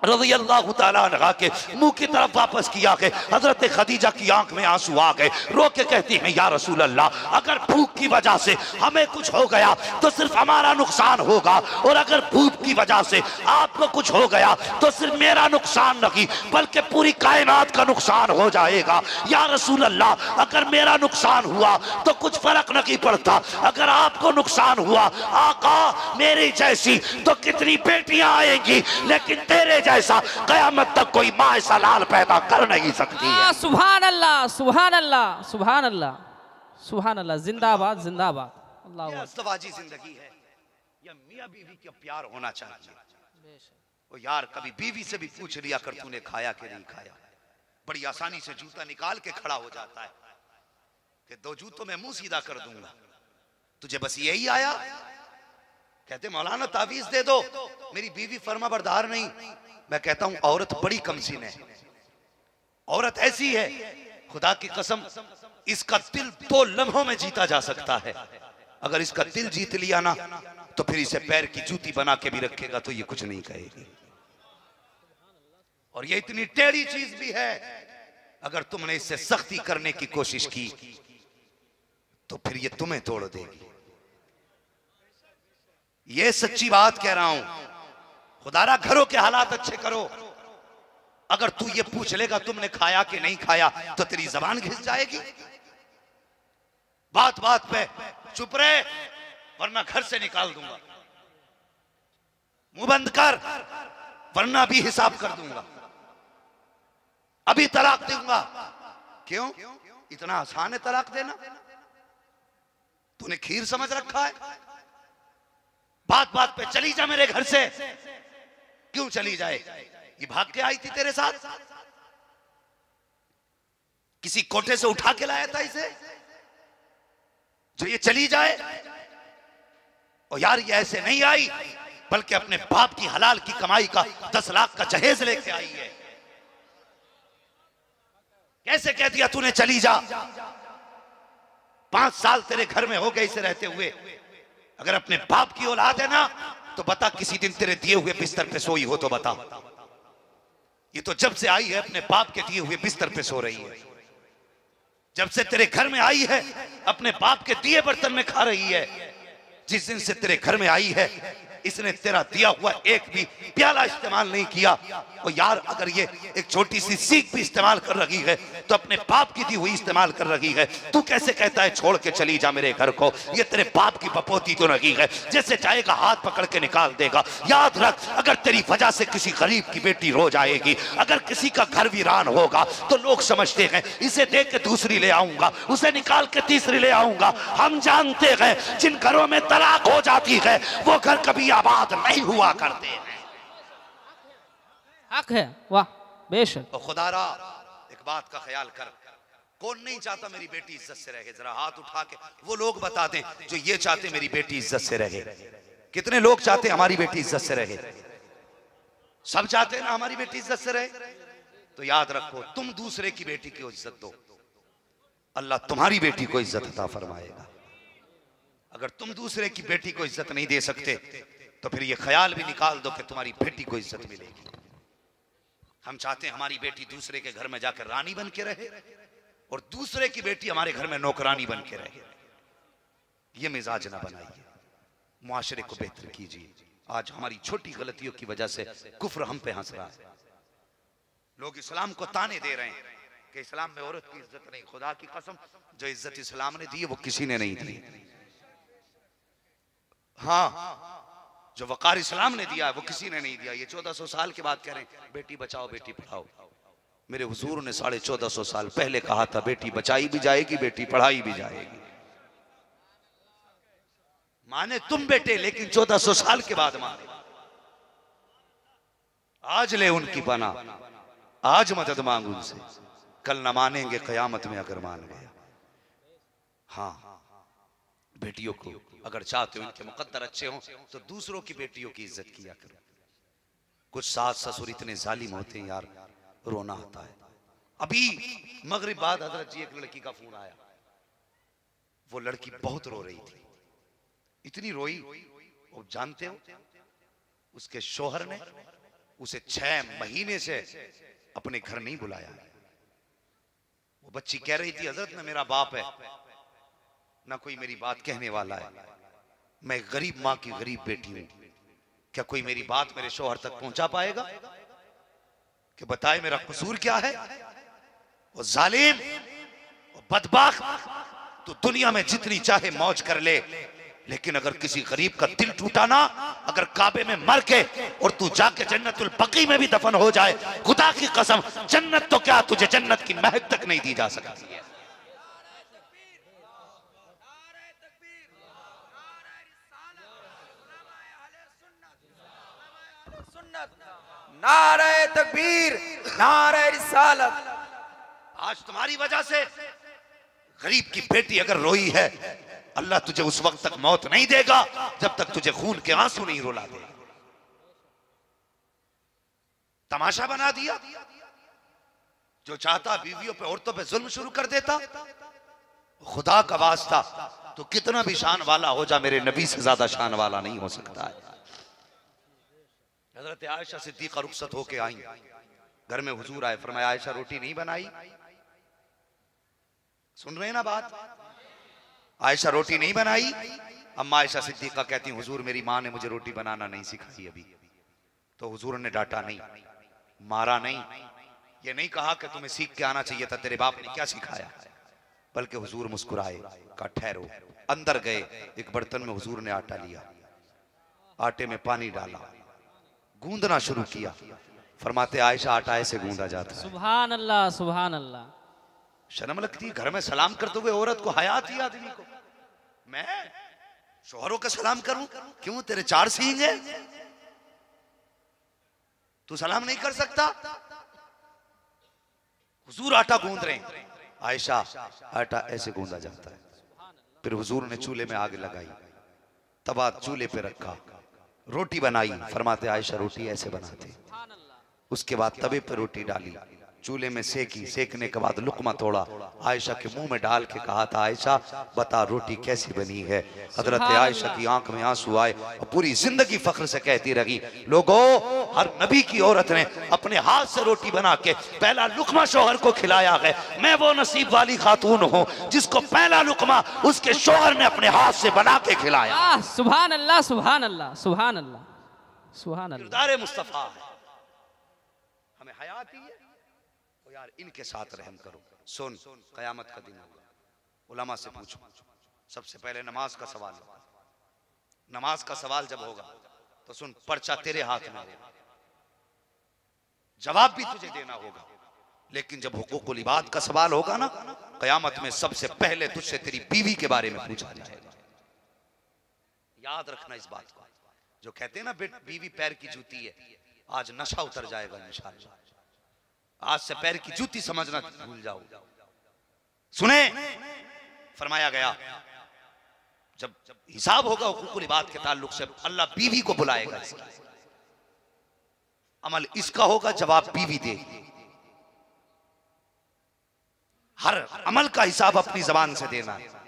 रज़ियल्लाहु ताला अन्हा के मुंह की तरफ वापस किया के हजरत खदीजा की आंख में आंसू आ गए। रो के कहती हैं, या रसूल अल्लाह अगर भूख की वजह से हमें कुछ हो गया तो सिर्फ हमारा नुकसान होगा, और अगर भूख की वजह से आपको कुछ हो गया तो सिर्फ मेरा नुकसान नहीं बल्कि पूरी कायनात का नुकसान हो जाएगा। या रसूल अल्लाह अगर मेरा नुकसान हुआ तो कुछ फर्क नहीं पड़ता, अगर आपको नुकसान हुआ आका मेरी जैसी तो कितनी बेटियां आएंगी, लेकिन तेरे ऐसा कयामत तक कोई माँ ऐसा लाल पैदा कर नहीं सकती है। सुभान अल्लाह, सुभान अल्लाह, सुभान अल्लाह, सुभान अल्लाह, जिंदाबाद जिंदाबाद। अल्लाह अस्तवाजी जिंदगी है, या मियाँ बीवी का प्यार होना चाहिए। वो यार कभी बीवी से भी पूछ लिया कर तूने खाया कि नहीं खाया। बड़ी आसानी से जूता निकाल के खड़ा हो जाता है कि दो जूतों में मुंह सीधा कर दूंगा, तुझे बस यही आया। कहते मौलाना तावीज दे दो, मेरी बीवी फर्मा बरदार नहीं। मैं कहता हूं औरत बड़ी कमसीन है, औरत ऐसी है खुदा की कसम इसका दिल 2 लम्हों में जीता जा सकता है। अगर इसका दिल जीत लिया ना तो फिर इसे पैर की जूती बना के भी रखेगा तो ये कुछ नहीं कहेगी। और ये इतनी टेढ़ी चीज भी है, अगर तुमने इससे सख्ती करने की कोशिश की तो फिर ये तुम्हें तोड़ देगी। ये सच्ची बात कह रहा हूं। खुदारा घरों के हालात अच्छे करो। अगर तू ये पूछ लेगा तुमने खाया कि नहीं खाया तो तेरी जबान घिस जाएगी। बात बात पे चुप रहे वरना घर से निकाल दूंगा, मुंह बंद कर वरना भी हिसाब कर दूंगा, अभी तलाक दूंगा। क्यों इतना आसान है तलाक देना? तूने खीर समझ रखा है? बात बात पे चली जा मेरे घर से। क्यों चली जाए? ये भाग के आई थी तेरे साथ, किसी कोठे से उठा के लाया था इसे जो ये चली जाए? और यार ये ऐसे नहीं आई, बल्कि अपने बाप की हलाल की कमाई का 10 लाख का जहेज लेके आई है। कैसे कह दिया तूने चली जा? 5 साल तेरे घर में हो गए इसे रहते हुए। अगर अपने बाप की औलाद है ना तो बता किसी दिन तेरे दिए हुए बिस्तर पे सोई हो तो बता। ये तो जब से आई है अपने बाप के दिए हुए बिस्तर पे सो रही है। जब से तेरे घर में आई है अपने बाप के दिए बर्तन में खा रही है। जिस दिन से तेरे घर में आई है इसने तेरा दिया हुआ एक भी प्याला इस्तेमाल नहीं किया। और यार अगर ये एक छोटी सी सीख भी इस्तेमाल कर रही है तो अपने बाप की दी हुई इस्तेमाल कर रही है। तू कैसे कहता है छोड़ के चली जा मेरे घर को? ये तेरे बाप की बपोती तो नहीं है, जैसे चाहेगा हाथ पकड़ के निकाल देगा। याद रख, अगर तेरी वजह से किसी गरीब की बेटी रो जाएगी, अगर किसी का घर वीरान होगा तो लोग समझते हैं इसे देख के दूसरी ले आऊंगा, उसे निकाल के तीसरी ले आऊंगा। हम जानते हैं जिन घरों में तलाक हो जाती है वो घर कभी आबाद नहीं हुआ करते हैं। हक है, वाह बेशक। तो खुदारा एक बात का ख्याल कर, कौन नहीं चाहता मेरी बेटी इज्जत से रहे? जरा हाथ उठा के वो लोग बता दें जो ये चाहते मेरी बेटी इज्जत से रहे। कितने लोग चाहते हमारी बेटी इज्जत से रहे? सब चाहते हैं ना हमारी बेटी इज्जत से रहे। तो याद रखो, तुम दूसरे की बेटी की इज्जत दो, अल्लाह तुम्हारी बेटी को इज्जत अता फरमाएगा। अगर तुम दूसरे की बेटी को इज्जत नहीं दे सकते तो फिर ये ख्याल भी निकाल दो कि तुम्हारी बेटी को इज्जत मिलेगी। हम चाहते हैं हमारी बेटी दूसरे के घर में जाकर रानी बन के रहे और दूसरे की बेटी हमारे घर में नौकरानी बन के रहे। ये मिजाज ना बनाइए, मुआशरे को बेहतर कीजिए। आज हमारी छोटी गलतियों की वजह से कुफ्र हम पे हंस रहा है। लोग इस्लाम को ताने दे रहे हैं कि इस्लाम में औरत की इज्जत नहीं। खुदा की कसम, जो इज्जत इस्लाम ने दी है वो किसी ने नहीं दी। हाँ, जो वकार इस्लाम ने दिया है वो किसी ने नहीं दिया। ये 1400 साल के बाद कह रहे हैं बेटी बचाओ बेटी पढ़ाओ। मेरे हुजूर ने 1450 साल पहले कहा था बेटी बचाई भी जाएगी, बेटी पढ़ाई भी जाएगी। माने तुम बेटे, लेकिन 1400 साल के बाद माने। आज ले उनकी पना, आज मदद मांग उनसे, कल न मानेंगे कयामत में अगर मान गया। हाँ, बेटियों को अगर चाहते हो इनके मुकद्दर अच्छे हों तो दूसरों की बेटियों की इज्जत किया करो। कुछ सास ससुर इतने जालिम होते हैं यार, रोना आता है। अभी मगरिब बाद हजरत जी एक लड़की का फोन आया। वो लड़की बहुत रो रही थी, इतनी रोई, और जानते हो उसके शोहर ने उसे 6 महीने से अपने घर नहीं बुलाया। वो बच्ची कह रही थी हजरत ना मेरा बाप है ना कोई मेरी बात कहने वाला है, मैं गरीब माँ की गरीब बेटी हूं, क्या कोई मेरी बात मेरे शौहर तक पहुंचा पाएगा? कि बताए मेरा कसूर क्या है? वो जालिम और बदबख्त तो दुनिया में जितनी चाहे मौज कर ले, लेकिन अगर किसी गरीब का दिल टूटा ना, अगर काबे में मर के और तू जाके जन्नतुल बकी में भी दफन हो जाए, खुदा की कसम जन्नत तो क्या तुझे जन्नत की महक तक नहीं दी जा सकती है। नारे तकबीर, नारे रिसालत। आज तुम्हारी वजह से गरीब की बेटी अगर रोई है, अल्लाह तुझे उस वक्त तक मौत नहीं देगा जब तक तुझे खून के आंसू नहीं रुला दे। तमाशा बना दिया। जो चाहता बीवियों पे औरतों पे जुल्म शुरू कर देता। खुदा का वास्ता तो कितना भी शान वाला हो जा, मेरे नबी से ज्यादा शान वाला नहीं हो सकता है। हजरत आयशा सिद्दीक़ा रुखसत होके आई, घर में हुजूर आए, फरमाया आयशा रोटी नहीं बनाई? सुन रहे हैं ना बात? आयशा रोटी नहीं बनाई? अम्मा आयशा सिद्दीक़ा कहती हुजूर मेरी माँ ने मुझे रोटी बनाना नहीं सिखाई अभी। तो हुजूर ने डांटा नहीं, मारा नहीं, ये नहीं कहा कि तुम्हें सीख के आना चाहिए था, तेरे बाप ने क्या सिखाया, बल्कि हुजूर मुस्कुराए, कहा ठहरो। अंदर गए, एक बर्तन में हुजूर ने आटा लिया, आटे में पानी डाला, गूंदना शुरू किया। फरमाते आयशा आटा ऐसे गूंदा जाता है। सुभान अल्लाह, सुभान अल्लाह। शर्म लगती है घर में सलाम करते हुए औरत को, हयात ही आदमी को। मैं शोहरों का सलाम करूं? क्यों, तेरे 4 सींग है? तू सलाम नहीं कर सकता? हुजूर आटा गूंद रहे हैं, आयशा आटा ऐसे गूंदा जाता है। फिर हुजूर ने चूल्हे में आग लगाई, तवा चूल्हे पे रखा, रोटी बनाई। फरमाते आयशा रोटी ऐसे बनाते। उसके बाद तवे पे रोटी डाली, चूल्हे में सेकी, सेकने के बाद लुकमा तोड़ा, आयशा के मुंह में डाल के कहा था आयशा बता रोटी कैसी बनी है। हजरत आयशा की आंख में आंसू आए और पूरी जिंदगी फख्र से कहती रही, लोगों हर नबी की औरत ने अपने हाथ से रोटी बना के पहला लुकमा शौहर को खिलाया है। मैं वो नसीब वाली खातून हूँ जिसको पहला लुकमा उसके शौहर ने अपने हाथ से बना के खिलाया। सुभान अल्लाह, सुभान अल्लाह, सुभान अल्लाह, सुभान अल्लाह। किरदार मुस्तफा है, हमें हया आती है तो यार इनके साथ रहम करो। सुन, कयामत का दिन होगा, उलमा से पूछो। सबसे पहले नमाज का सवाल होगा। नमाज का सवाल जब होगा तो सुन, पर्चा तेरे हाथ में होगा, जवाब भी तुझे देना होगा। लेकिन जब हुकूकुल इबाद का सवाल होगा ना, कयामत में सबसे पहले तुझसे तेरी बीवी के बारे में पूछा जाएगा। याद रखना इस बात को। जो कहते हैं ना बीवी पैर की जूती है, आज नशा उतर जाएगा इंशाअल्लाह। आज से पैर की जूती समझना भूल जाओ। सुने, फरमाया गया जब हिसाब होगा हुकूकुल इबाद के ताल्लुक से, अल्लाह बीवी को बुलाएगा। अमल इसका होगा, जवाब बीवी देगी। हर अमल का हिसाब अपनी जबान से देना है।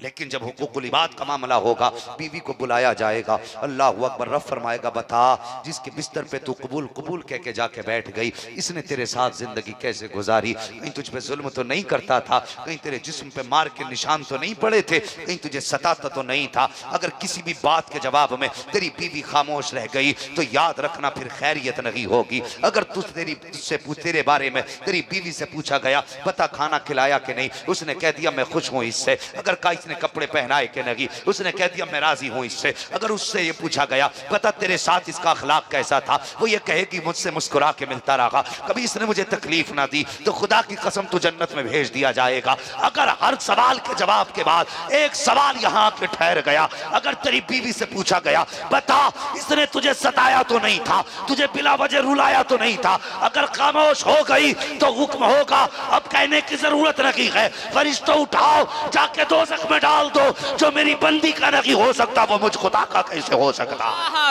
लेकिन जब हुकूकुल इबाद का मामला होगा, बीवी को बुलाया जाएगा। अल्लाहु अकबर। रब फरमाएगा बता जिसके बिस्तर पे तू कबूल कबूल कह के जाके बैठ गई, इसने तेरे साथ जिंदगी कैसे गुजारी? कहीं तुझ पे जुल्म तो नहीं करता था? कहीं तेरे जिस्म पे मार के निशान तो नहीं पड़े थे? कहीं तुझे सताता तो नहीं था? अगर किसी भी बात के जवाब में तेरी बीवी खामोश रह गई तो याद रखना फिर खैरियत नहीं होगी। अगर तुझसे तेरे बारे में तेरी बीवी से पूछा गया बता खाना खिलाया कि नहीं, उसने कह दिया मैं खुश हूं इससे। अगर ने कपड़े पहनाए के नहीं, उसने कह दिया मैं राजी हूं इससे। अगर उससे ये पूछा गया बता तेरे साथ इसका अखलाक कैसा था, वो ये कहेगी मुझसे मुस्कुरा के मिलता रहा, कभी इसने मुझे तकलीफ ना दी, तो खुदा की कसम तो जन्नत में भेज दिया जाएगा। अगर हर सवाल के जवाब के बाद एक सवाल यहां आके ठहर गया, अगर तेरी बीवी से पूछा गया बता इसने तुझे सताया तो नहीं था, तुझे बिला वजह रुलाया तो नहीं था, अगर खामोश हो गई तो हुक्म होगा अब कहने की जरूरत नहीं है, फरिश्तों उठाओ जाके दोज़ख में डाल दो। जो मेरी बंदी का नहीं हो सकता वो मुझ खुदा का कैसे हो सकता?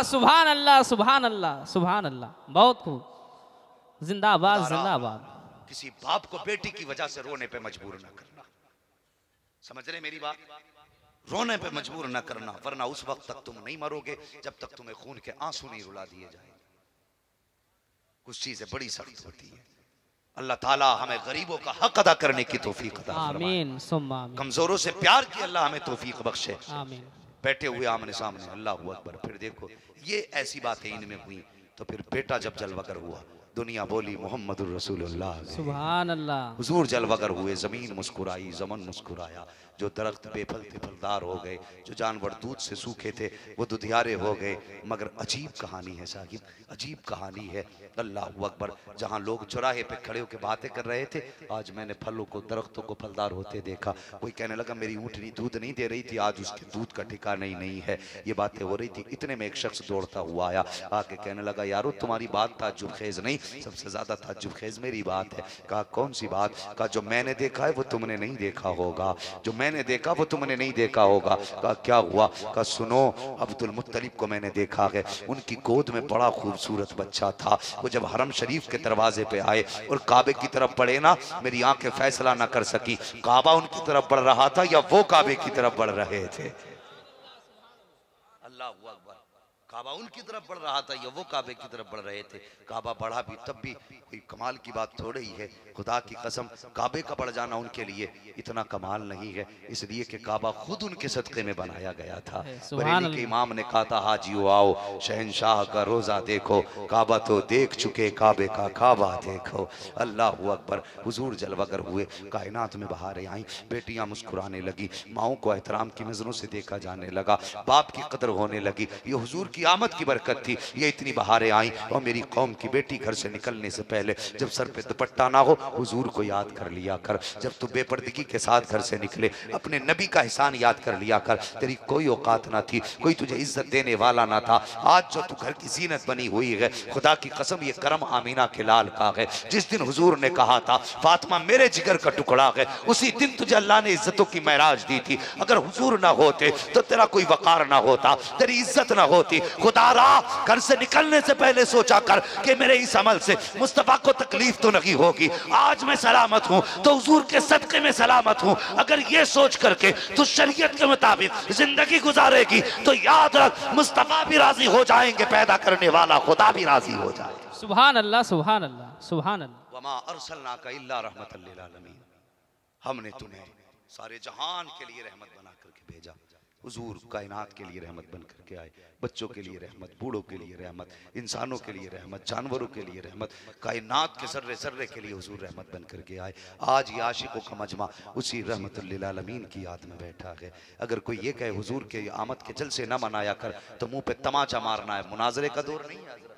सुभान अल्लाह, सुभान अल्लाह, सुभान अल्लाह। बहुत खूब, जिंदाबाद, जिंदाबाद। किसी बाप को बेटी की वजह से रोने पे मजबूर न करना, समझ रहे मेरी बात? रोने पे मजबूर न करना, वरना उस वक्त तक तुम नहीं मरोगे जब तक तुम्हें खून के आंसू नहीं रुला दिए जाए। कुछ चीजें बड़ी सख्त होती है। अल्लाह ताला हमें गरीबों का हक अदा करने की तौफीक अता फरमाए। आमीन सुम्मा आमीन। कमजोरों से प्यार की अल्लाह हमें तौफीक बख्शे। आमीन। बैठे हुए आमने सामने, अल्लाहू अकबर। फिर देखो ये ऐसी बातें इनमें हुई तो फिर बेटा जब जलवगर हुआ, दुनिया बोली मोहम्मदुर रसूलुल्लाह, सुभान अल्लाह। हुजूर जलवगर हुए, जमीन मुस्कुराई, जमन मुस्कुराया। जो दरख्त बेफल थे फलदार हो गए, जो जानवर दूध से सूखे थे वो दुधियारे हो गए। मगर अजीब कहानी है साहिब, अजीब कहानी है। अल्लाहू अकबर। जहाँ लोग चौराहे पे खड़े होकर बातें कर रहे थे, आज मैंने फलों को, दरख्तों को फलदार होते देखा। कोई कहने लगा मेरी ऊँटनी दूध नहीं दे रही थी, आज उसके दूध का ठिकाना ही नहीं है। ये बातें हो रही थी, इतने में एक शख्स दौड़ता हुआ आया, आके कहने लगा यारो तुम्हारी बात ताज्जुब खेज नहीं, सबसे ज्यादा ताज्जुब खेज मेरी बात है। कहा कौन सी बात? कहा जो मैंने देखा है वो तुमने नहीं देखा होगा, जो मैंने देखा वो तुमने नहीं देखा होगा। कहा क्या हुआ? कहा सुनो, अब्दुल मुत्तलिब को मैंने देखा है, उनकी गोद में बड़ा खूबसूरत बच्चा था। वो जब हरम शरीफ के दरवाजे पे आए और काबे की तरफ बढ़े ना, मेरी आंखें फैसला ना कर सकी काबा उनकी तरफ बढ़ रहा था या वो काबे की तरफ बढ़ रहे थे। अल्लाह अकबर। काबा उनकी तरफ बढ़ रहा था या वो काबे की तरफ बढ़ रहे थे। काबा बढ़ा भी तब भी कोई कमाल की बात थोड़ी ही है। खुदा की कसम काबे का बढ़ जाना उनके लिए इतना कमाल नहीं है, इसलिए कि काबा खुद उनके सदक़े में बनाया गया था। बरेली के इमाम ने कहा था हाजियो आओ शहनशाह का रोजा देखो, काबा तो देख चुके काबे का काबा देखो। अल्लाह अकबर। हुजूर जलवगर हुए, कायनात में बहारें आई, बेटियां मुस्कुराने लगी, माओं को एहतराम की नजरों से देखा जाने लगा, बाप की कदर होने लगी। ये हुजूर की आमद की बरकत थी, ये इतनी बहारें आई। और मेरी कौम की बेटी घर से निकलने से पहले जब सर पे दुपट्टा ना हो, हुजूर को याद कर लिया कर। जब तू बेपर्दगी के साथ घर से निकले, अपने नबी का एहसान याद कर लिया कर। तेरी कोई औकात ना थी, कोई तुझे इज्जत देने वाला ना था। आज जो तू घर की जीनत बनी हुई है, खुदा की कसम ये करम आमीना के लाल का है। जिस दिन हुजूर ने कहा था फातिमा मेरे जिगर का टुकड़ा है, उसी दिन तुझे अल्लाह ने इज्जतों की महराज दी थी। अगर हुजूर ना होते तो तेरा कोई वकार ना होता, तेरी इज्जत ना होती। खुदा रा घर से निकलने से पहले सोचा कर कि मेरे इस अमल से मुस्तफा को तकलीफ तो नहीं होगी। आज मैं सलामत हूँ तो हुजूर के सदके में सलामत हूँ। अगर ये सोच करके तू शरीयत के मुताबिक जिंदगी गुजारेगी तो याद रख मुस्तफा भी राजी हो जाएंगे, पैदा करने वाला खुदा भी राजी हो जाएगा। सुभान अल्लाह, सुभान अल्लाह, सुभान अल्लाह। वमा अरसलनाका इल्ला रहमतल लिल आलमीन, हमने तुम्हें सारे जहान के लिए रहमत बना करके भेजा। हुजूर कायनात के लिए रहमत बन करके आए, बच्चों के लिए रहमत, बूढ़ों के लिए रहमत, इंसानों के लिए रहमत, जानवरों के लिए रहमत, कायनात के सर्रे सर्रे के लिए हुजूर रहमत बन करके आए। आज ये आशिकों का मजमा उसी रहमतुल लिल आलमीन की याद में बैठा है। अगर कोई ये कहे हुजूर के आमद के जलसे न मनाया कर तो मुंह पे तमाचा मारना है। मुनाजरे का दौर नहीं है हजरत,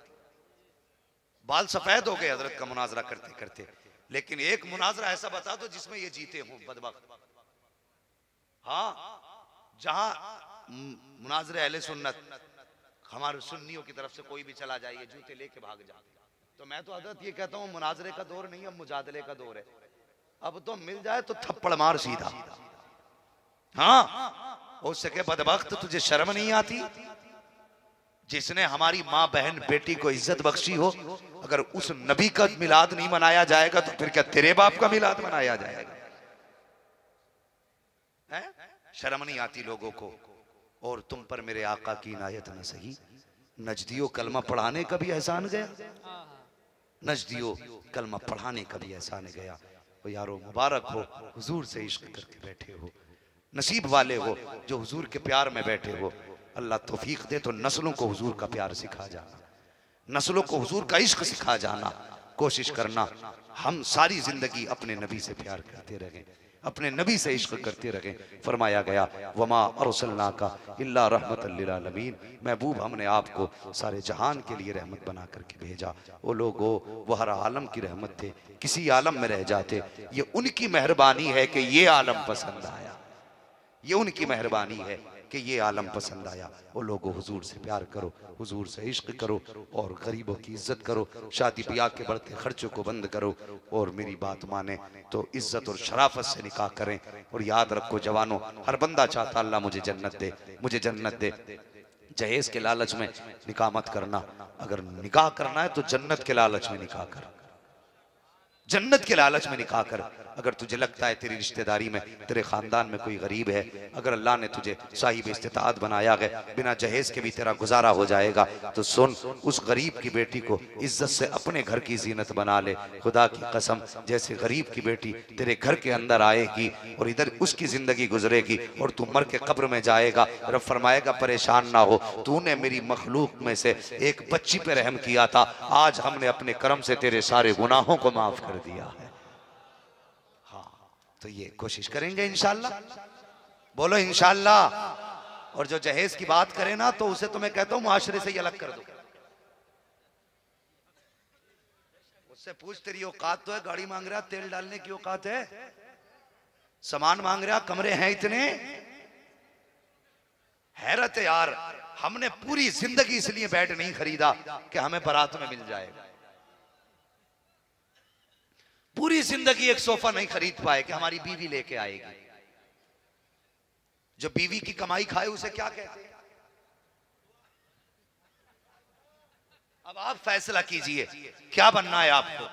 बाल सफेद हो गए हजरत का मुनाजरा करते करते। लेकिन एक मुनाजरा ऐसा बता दो जिसमें ये जीते हों बदबख्त। हाँ, जहां मुनाजरे अहले सुन्नत हमारे सुन्नियों की तरफ से कोई भी चला जाए, ये जूते लेके भाग जाते। तो मैं तो हजरत ये कहता हूँ मुनाजरे का दौर नहीं, अब मुजादले का दौर है। अब तो मिल जाए तो थप्पड़ मार सीधा। हाँ, हो सके बदबख्त तुझे शर्म नहीं आती? जिसने हमारी माँ बहन बेटी को इज्जत बख्शी हो, अगर उस नबी का मिलाद नहीं मनाया जाएगा तो फिर क्या तेरे बाप का मिलाद मनाया जाएगा? है? शर्म नहीं आती लोगों को। और तुम पर मेरे आका की इनायत न सही, नजदियो कलमा पढ़ाने का भी एहसान गया, नजदियो कलमा पढ़ाने का भी एहसान गया। तो यारो मुबारक हो, हुजूर से इश्क करके बैठे हो, नसीब वाले हो जो हुजूर के प्यार में बैठे हो। अल्लाह तौफीक दे तो नस्लों को हुजूर का प्यार सिखा जाना, नस्लों को हुजूर का इश्क सिखा जाना। कोशिश करना हम सारी जिंदगी अपने नबी से प्यार करते रहें, अपने नबी से इश्क करते रहे। फरमाया गया वमा अरसलनाका इल्ला रहमतल लिल आलमीन, महबूब हमने आपको सारे जहान के लिए रहमत बना करके भेजा। वो लोग वो हर आलम की रहमत थे, किसी आलम में रह जाते। ये उनकी मेहरबानी है कि ये आलम पसंद आया, ये उनकी मेहरबानी है कि ये आलम पसंद आया। वो लोगों हुजूर से प्यार करो, हुजूर से इश्क करो और गरीबों की इज्जत करो, शादी ब्याह के बढ़ते खर्चों को बंद करो। और मेरी बात माने तो इज्जत और शराफत से निकाह करें। और याद रखो जवानों, हर बंदा चाहता अल्लाह मुझे जन्नत दे, मुझे जन्नत दे। जहेज के लालच में निकाह मत करना। अगर निकाह करना है तो जन्नत के लालच में निकाह कर, जन्नत के लालच में निकाह कर। अगर तुझे लगता है तेरी रिश्तेदारी में तेरे खानदान में कोई गरीब है, अगर अल्लाह ने तुझे साहिब इस्तिताअत बनाया है, बिना जहेज के भी तेरा गुजारा हो जाएगा, तो सुन, उस गरीब की बेटी को इज्जत से अपने घर की जीनत बना ले। खुदा की कसम, जैसे गरीब की बेटी तेरे घर के अंदर आएगी और इधर उसकी जिंदगी गुजरेगी और तू मर के कब्र में जाएगा, रब फरमाएगा परेशान ना हो, तूने मेरी मखलूक में से एक बच्ची पे रहम किया था, आज हमने अपने करम से तेरे सारे गुनाहों को माफ कर दिया है। तो ये कोशिश करेंगे इंशाल्लाह, बोलो इंशाल्लाह। और जो जहेज की बात करे ना तो उसे तो मैं कहता हूं मुआशरे से ही अलग कर दो। उससे पूछ तेरी औकात तो है, गाड़ी मांग रहा, तेल डालने की औकात है, सामान मांग रहा, कमरे हैं इतने। हैरत है यार, हमने पूरी जिंदगी इसलिए बेड नहीं खरीदा कि हमें बारात में मिल जाएगा। पूरी जिंदगी एक सोफा नहीं खरीद पाए कि हमारी बीवी लेके आएगी। जो बीवी की कमाई खाए उसे क्या कहते हैं? अब आप फैसला कीजिए क्या बनना है आपको।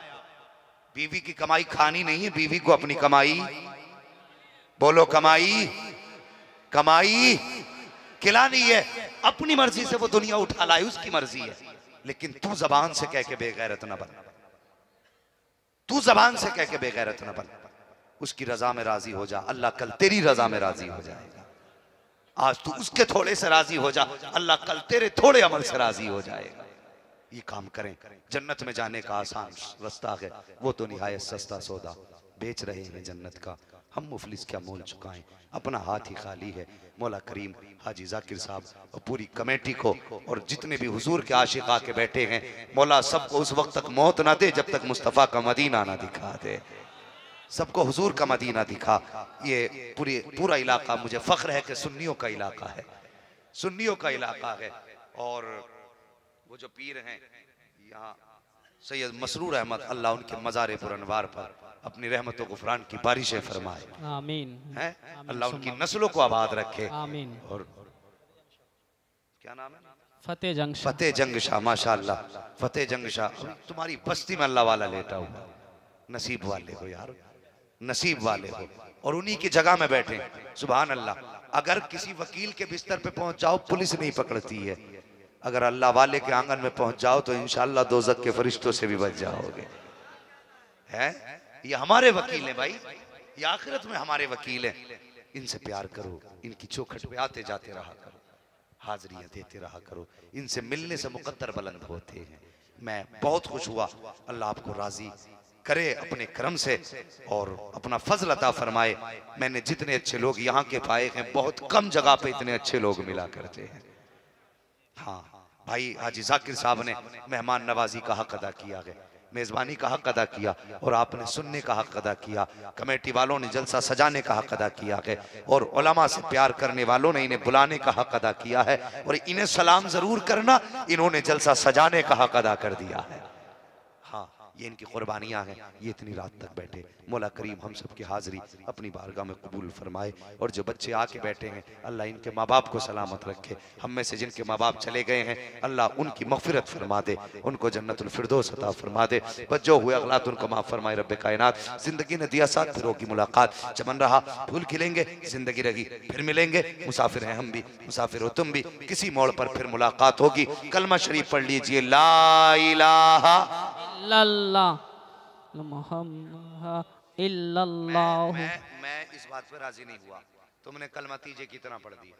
बीवी की कमाई खानी नहीं है, बीवी को अपनी कमाई, बोलो कमाई, कमाई खिलानी है। अपनी मर्जी से वो दुनिया उठा लाए, उसकी मर्जी है, लेकिन तू जबान से कह के बेगैरत ना बन, तू जबान से कह के बेगैरत न बन। उसकी रजा में राजी हो जा, अल्लाह कल तेरी रजा में राजी हो जाएगा। आज तू उसके थोड़े से राजी हो जा, अल्लाह कल तेरे थोड़े अमल से राजी हो जाएगा। ये काम करें। जन्नत में जाने का आसान रास्ता है, वो तो निहायत सस्ता सौदा बेच रहे हैं जन्नत का। हम मुफलिस क्या मोल चुकाएं, अपना हाथ ही खाली है। मौला करीम हाजी जाकिर साहब और पूरी कमेटी को और जितने भी हुजूर के आशिक आके बैठे हैं, मौला सबको उस वक्त तक मौत ना दे जब तक मुस्तफ़ा का मदीना ना दिखा दे, सबको हुजूर का मदीना दिखा। ये पूरा इलाका, मुझे फख्र है कि सुन्नियों का इलाका है, सुन्नियों का इलाका है। और वो जो पीर हैं यहाँ सैयद मसरूर अहमद, अल्लाह उनके मज़ार पुरनवार पर अपनी रहमतों गुफरान की बारिशें फरमाए, आमीन हैं अल्लाह उनकी नस्लों को आबाद रखे। आमीन। और क्या नाम है? फतेह जंग शाह। फतेह जंग शाह, माशाअल्लाह फतेह जंग शाह। तुम्हारी बस्ती में अल्लाह वाला लेटा हुआ, नसीब वाले हो यार, नसीब वाले हो, और उन्हीं की जगह में बैठे। सुभान अल्लाह। अगर किसी वकील के बिस्तर पे पहुंच जाओ पुलिस नहीं पकड़ती है, अगर अल्लाह वाले के आंगन में पहुंच जाओ तो इंशाअल्लाह दोज़ख के फरिश्तों से भी बच जाओगे। हैं ये हमारे वकील हैं भाई, ये आखिरत में हमारे वकील हैं। इनसे प्यार करो, इनकी चौखट पे आते जाते रहा करो, हाजिरियां देते रहा करो, इनसे मिलने से मुकद्दर बुलंद होते हैं। मैं बहुत खुश हुआ, अल्लाह आपको राजी करे अपने करम से और अपना फजल अता फरमाए। मैंने जितने अच्छे लोग यहाँ के पाए हैं, बहुत कम जगह पे इतने अच्छे लोग मिला करते हैं। हाँ भाई हाजी जाकिर साहब ने मेहमान नवाजी का हक अदा किया है, मेज़बानी का हक अदा किया, और आपने सुनने का हक अदा किया। कमेटी वालों ने जलसा सजाने का हक अदा किया है, और उलमा से प्यार करने वालों ने इन्हें बुलाने का हक अदा किया है, और इन्हें सलाम जरूर करना, इन्होंने जलसा सजाने का हक अदा कर दिया है। हाँ ये इनकी कुर्बानियाँ हैं, ये इतनी रात तक बैठे। मौला करीम हम सब की हाजिरी अपनी बारगाह में कबूल फरमाए, और जो बच्चे आके बैठे हैं अल्लाह इनके माँ बाप को सलामत रखे। हम में से जिनके माँ बाप चले गए हैं अल्लाह उनकी मग़फ़िरत फरमा दे, उनको जन्नतुल फिरदौस अता फरमा दे। बस जो हुए अगलात उनको माफ़ फरमाए रब्बे कायनात। ज़िंदगी ने दिया साथ, फिर होगी मुलाकात। चमन रहा फूल खिलेंगे, ज़िंदगी रही फिर मिलेंगे। मुसाफिर हैं हम भी, मुसाफिर हो तुम भी, किसी मोड़ पर फिर मुलाकात होगी। कलमा शरीफ पढ़ लीजिए, ला इलाहा इल्लल्लाह मुहम्मद इल्लल्लाह। मैं इस बात पर राजी नहीं हुआ, तुमने कलमा तीजे की तरह पढ़ दिया।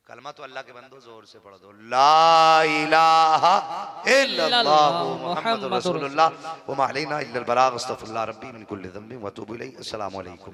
कलमा तो अल्लाह के बंदो जोर से पढ़ दो, ला इलाहा इल्लल्लाह मुहम्मदुर रसूलुल्लाह व मा अलैना इल्लल बलाग। अस्तगफिरुल्लाह रब्बी मिन कुल्लि ज़ंबिन व अतूबु इलैहि। अस्सलामु अलैकुम।